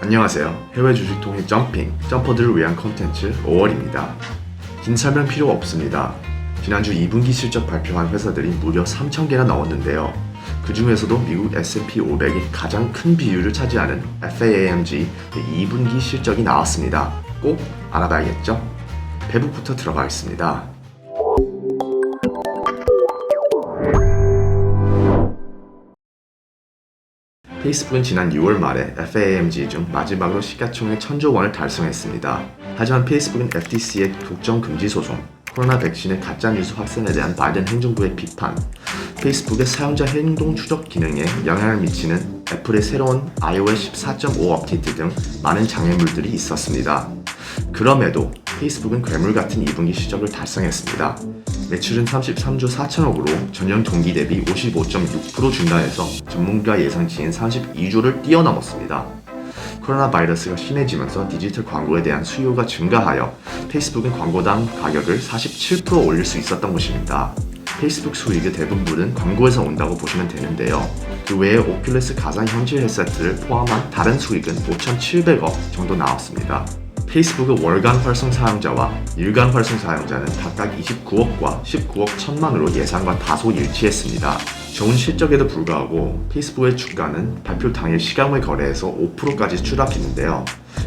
안녕하세요. 해외 주식 통해 점핑, 점퍼들을 위한 콘텐츠 5월입니다. 긴 설명 필요 없습니다. 지난주 2분기 실적 발표한 회사들이 무려 3,000개나 나왔는데요. 그 중에서도 미국 S&P 500이 가장 큰 비율을 차지하는 FAAMG 2분기 실적이 나왔습니다. 꼭 알아봐야겠죠? 페북부터 들어가겠습니다. 페이스북은 지난 6월 말에 FAAMG 중 마지막으로 시가총액 1,000조 원을 달성했습니다. 하지만 페이스북은 FTC의 독점 금지 소송, 코로나 백신의 가짜뉴스 확산에 대한 바이든 행정부의 비판, 페이스북의 사용자 행동 추적 기능에 영향을 미치는 애플의 새로운 iOS 14.5 업데이트 등 많은 장애물들이 있었습니다. 그럼에도 페이스북은 괴물 같은 2분기 실적을 달성했습니다. 매출은 33조 4천억으로 전년 동기 대비 55.6% 증가해서 전문가 예상치인 32조를 뛰어넘었습니다. 코로나 바이러스가 심해지면서 디지털 광고에 대한 수요가 증가하여 페이스북은 광고당 가격을 47% 올릴 수 있었던 것입니다. 페이스북 수익의 대부분은 광고에서 온다고 보시면 되는데요. 그 외에 오큘러스 가상현실 헤드셋을 포함한 다른 수익은 5,700억 정도 나왔습니다. 페이스북의 월간 활성 사용자와 일간 활성 사용자는 각각 29억과 19억 1천만으로 예상과 다소 일치했습니다. 좋은 실적에도 불구하고 페이스북의 주가는 발표 당일 시간외 거래에서 5%까지 추락했는데요.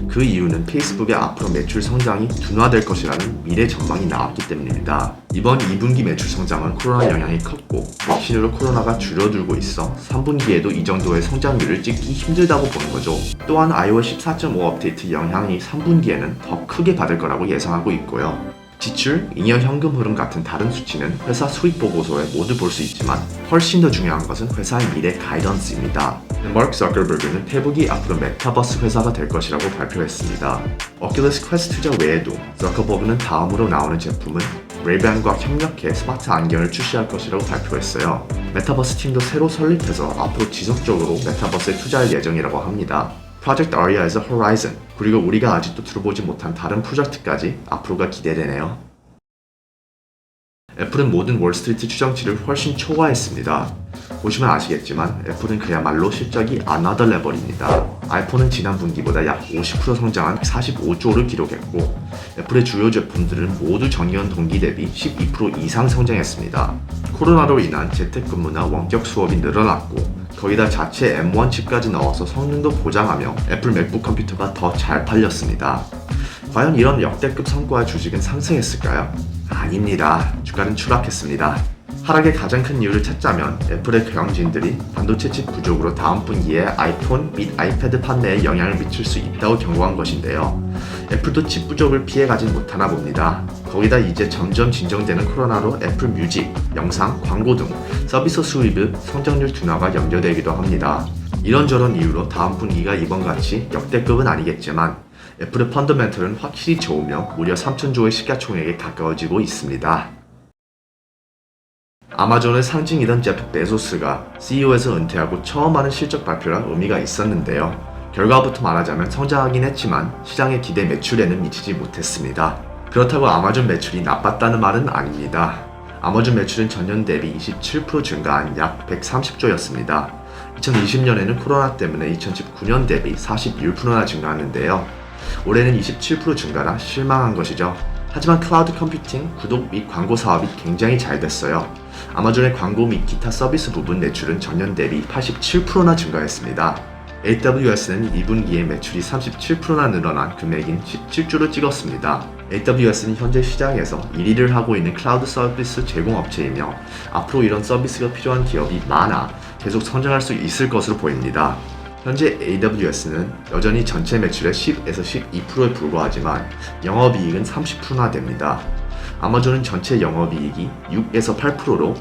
그 이유는 페이스북의 앞으로 매출 성장이 둔화될 것이라는 미래 전망이 나왔기 때문입니다. 이번 2분기 매출 성장은 코로나 영향이 컸고 백신으로 코로나가 줄어들고 있어 3분기에도 이 정도의 성장률을 찍기 힘들다고 보는 거죠. 또한 iOS 14.5 업데이트 영향이 3분기에는 더 크게 받을 거라고 예상하고 있고요. 지출, 잉여 현금 흐름 같은 다른 수치는 회사 수익 보고서에 모두 볼 수 있지만 훨씬 더 중요한 것은 회사의 미래 가이던스입니다. 마크 저커버그는 페북이 앞으로 메타버스 회사가 될 것이라고 발표했습니다. 오큘러스 퀘스트 투자 외에도 저커버그는 다음으로 나오는 제품은 레이밴과 협력해 스마트 안경을 출시할 것이라고 발표했어요. 메타버스 팀도 새로 설립해서 앞으로 지속적으로 메타버스에 투자할 예정이라고 합니다. 프로젝트 아리아에서 호라이즌, 그리고 우리가 아직도 들어보지 못한 다른 프로젝트까지 앞으로가 기대되네요. 애플은 모든 월스트리트 추정치를 훨씬 초과했습니다. 보시면 아시겠지만 애플은 그야말로 실적이 another level입니다. 아이폰은 지난 분기보다 약 50% 성장한 45조를 기록했고 애플의 주요 제품들은 모두 전년 동기 대비 12% 이상 성장했습니다. 코로나로 인한 재택근무나 원격 수업이 늘어났고 거기다 자체 M1 칩까지 넣어서 성능도 보장하며 애플 맥북 컴퓨터가 더 잘 팔렸습니다. 과연 이런 역대급 성과의 주식은 상승했을까요? 아닙니다. 주가는 추락했습니다. 하락의 가장 큰 이유를 찾자면 애플의 경영진들이 반도체 칩 부족으로 다음 분기에 아이폰 및 아이패드 판매에 영향을 미칠 수 있다고 경고한 것인데요. 애플도 칩 부족을 피해가진 못하나 봅니다. 거기다 이제 점점 진정되는 코로나로 애플 뮤직, 영상, 광고 등 서비스 수입의 성장률 둔화가 염려되기도 합니다. 이런저런 이유로 다음 분기가 이번같이 역대급은 아니겠지만 애플의 펀더멘털은 확실히 좋으며 무려 3,000조의 시가총액에 가까워지고 있습니다. 아마존의 상징이던 제프 베조스가 CEO에서 은퇴하고 처음 하는 실적 발표라 의미가 있었는데요. 결과부터 말하자면 성장하긴 했지만 시장의 기대 매출에는 미치지 못했습니다. 그렇다고 아마존 매출이 나빴다는 말은 아닙니다. 아마존 매출은 전년 대비 27% 증가한 약 130조였습니다. 2020년에는 코로나 때문에 2019년 대비 41%나 증가하는데요. 올해는 27% 증가라 실망한 것이죠. 하지만 클라우드 컴퓨팅, 구독 및 광고 사업이 굉장히 잘 됐어요. 아마존의 광고 및 기타 서비스 부분 매출은 전년 대비 87%나 증가했습니다. AWS는 2분기에 매출이 37%나 늘어난 금액인 17조를 찍었습니다. AWS는 현재 시장에서 1위를 하고 있는 클라우드 서비스 제공업체이며 앞으로 이런 서비스가 필요한 기업이 많아 계속 성장할 수 있을 것으로 보입니다. 현재 AWS는 여전히 전체 매출의 10에서 12%에 불과하지만 영업이익은 30%나 됩니다. 아마존은 전체 영업이익이 6에서 8%로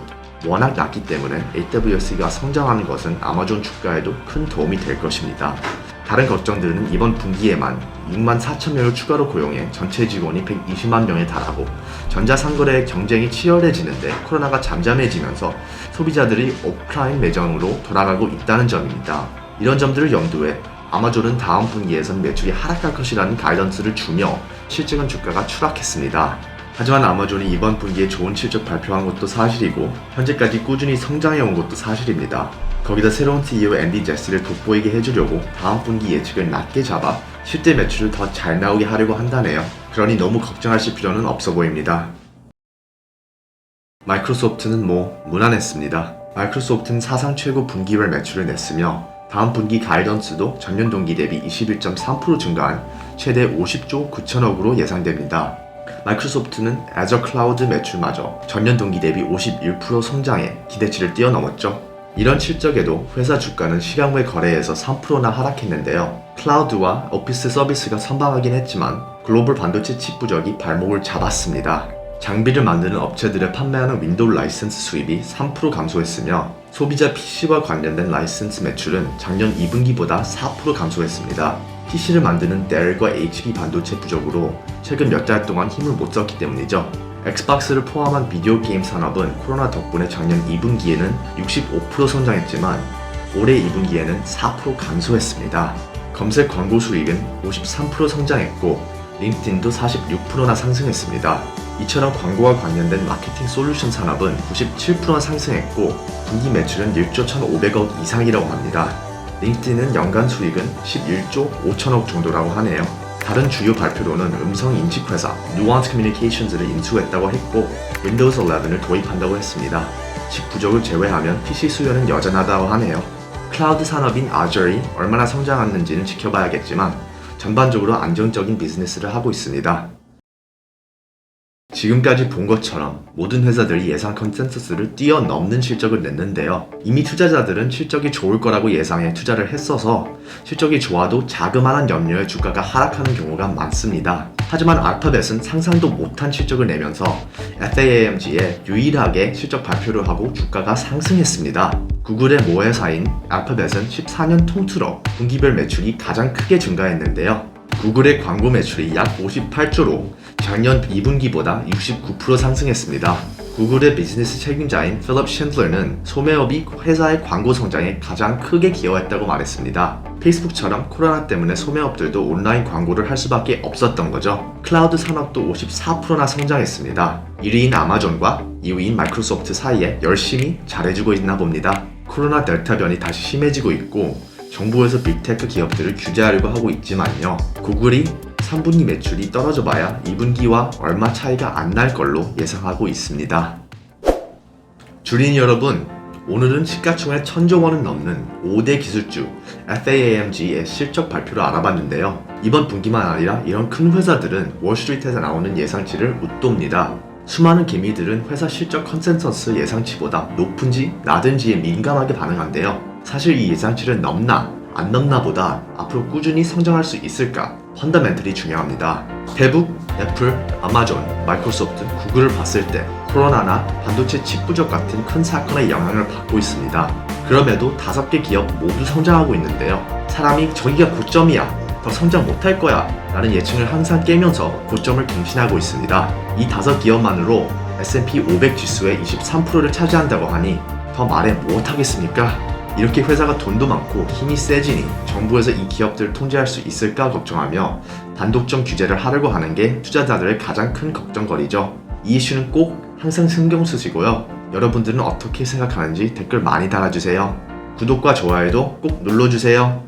워낙 낮기 때문에 AWS가 성장하는 것은 아마존 주가에도 큰 도움이 될 것입니다. 다른 걱정들은 이번 분기에만 6만 4천 명을 추가로 고용해 전체 직원이 120만 명에 달하고 전자상거래 경쟁이 치열해지는데 코로나가 잠잠해지면서 소비자들이 오프라인 매장으로 돌아가고 있다는 점입니다. 이런 점들을 염두에 아마존은 다음 분기에선 매출이 하락할 것이라는 가이던스를 주며 실적은 주가가 추락했습니다. 하지만 아마존이 이번 분기에 좋은 실적 발표한 것도 사실이고 현재까지 꾸준히 성장해온 것도 사실입니다. 거기다 새로운 CEO 앤디 제시를 돋보이게 해주려고 다음 분기 예측을 낮게 잡아 실제 매출을 더 잘 나오게 하려고 한다네요. 그러니 너무 걱정하실 필요는 없어 보입니다. 마이크로소프트는 무난했습니다. 마이크로소프트는 사상 최고 분기별 매출을 냈으며 다음 분기 가이던스도 전년 동기 대비 21.3% 증가한 최대 50조 9천억으로 예상됩니다. 마이크로소프트는 Azure 클라우드 매출마저 전년 동기 대비 51% 성장해 기대치를 뛰어넘었죠. 이런 실적에도 회사 주가는 시간 외 거래에서 3%나 하락했는데요. 클라우드와 오피스 서비스가 선방하긴 했지만 글로벌 반도체 칩 부족이 발목을 잡았습니다. 장비를 만드는 업체들의 판매하는 윈도우 라이센스 수입이 3% 감소했으며 소비자 PC와 관련된 라이센스 매출은 작년 2분기보다 4% 감소했습니다. PC를 만드는 델과 HP 반도체 부족으로 최근 몇 달 동안 힘을 못 썼기 때문이죠. 엑스박스를 포함한 비디오 게임 산업은 코로나 덕분에 작년 2분기에는 65% 성장했지만 올해 2분기에는 4% 감소했습니다. 검색 광고 수익은 53% 성장했고 링크드인도 46%나 상승했습니다. 이처럼 광고와 관련된 마케팅 솔루션 산업은 97%나 상승했고 분기 매출은 1조 1,500억 이상이라고 합니다. 링크드인은 연간 수익은 11조 5천억 정도라고 하네요. 다른 주요 발표로는 음성 인식 회사 누안스 커뮤니케이션즈를 인수했다고 했고 윈도우즈 11을 도입한다고 했습니다. 칩 부족을 제외하면 PC 수요는 여전하다고 하네요. 클라우드 산업인 Azure이 얼마나 성장하는지는 지켜봐야겠지만 전반적으로 안정적인 비즈니스를 하고 있습니다. 지금까지 본 것처럼 모든 회사들이 예상 컨센서스를 뛰어넘는 실적을 냈는데요. 이미 투자자들은 실적이 좋을 거라고 예상해 투자를 했어서 실적이 좋아도 자그마한 염려에 주가가 하락하는 경우가 많습니다. 하지만 알파벳은 상상도 못한 실적을 내면서 FAAMG에 유일하게 실적 발표를 하고 주가가 상승했습니다. 구글의 모회사인 알파벳은 14년 통틀어 분기별 매출이 가장 크게 증가했는데요. 구글의 광고 매출이 약 58조로 작년 2분기보다 69% 상승했습니다. 구글의 비즈니스 책임자인 필립 신들러는 소매업이 회사의 광고 성장에 가장 크게 기여했다고 말했습니다. 페이스북처럼 코로나 때문에 소매업들도 온라인 광고를 할 수밖에 없었던 거죠. 클라우드 산업도 54%나 성장했습니다. 1위인 아마존과 2위인 마이크로소프트 사이에 열심히 잘해주고 있나 봅니다. 코로나 델타 변이 다시 심해지고 있고 정부에서 빅테크 기업들을 규제하려고 하고 있지만요. 구글이 3분기 매출이 떨어져봐야 2분기와 얼마 차이가 안 날 걸로 예상하고 있습니다. 주린 여러분, 오늘은 시가총액 1,000조 원은 넘는 5대 기술주 FAAMG의 실적 발표를 알아봤는데요. 이번 분기만 아니라 이런 큰 회사들은 월스트리트에서 나오는 예상치를 웃돕니다. 수많은 개미들은 회사 실적 컨센서스 예상치보다 높은지 낮은지에 민감하게 반응한대요. 사실 이 예상치를 넘나 안 넘나 보다 앞으로 꾸준히 성장할 수 있을까 펀더멘털이 중요합니다. 페북, 애플, 아마존, 마이크로소프트, 구글을 봤을 때 코로나나 반도체 칩 부족 같은 큰 사건의 영향을 받고 있습니다. 그럼에도 5개 기업 모두 성장하고 있는데요. 사람이 저기가 고점이야, 더 성장 못할 거야 라는 예측을 항상 깨면서 고점을 갱신하고 있습니다. 이 5기업만으로 S&P 500 지수의 23%를 차지한다고 하니 더 말해 못하겠습니까? 이렇게 회사가 돈도 많고 힘이 세지니 정부에서 이 기업들을 통제할 수 있을까 걱정하며 단독점 규제를 하려고 하는 게 투자자들의 가장 큰 걱정거리죠. 이 이슈는 꼭 항상 신경 쓰시고요. 여러분들은 어떻게 생각하는지 댓글 많이 달아주세요. 구독과 좋아요도 꼭 눌러주세요.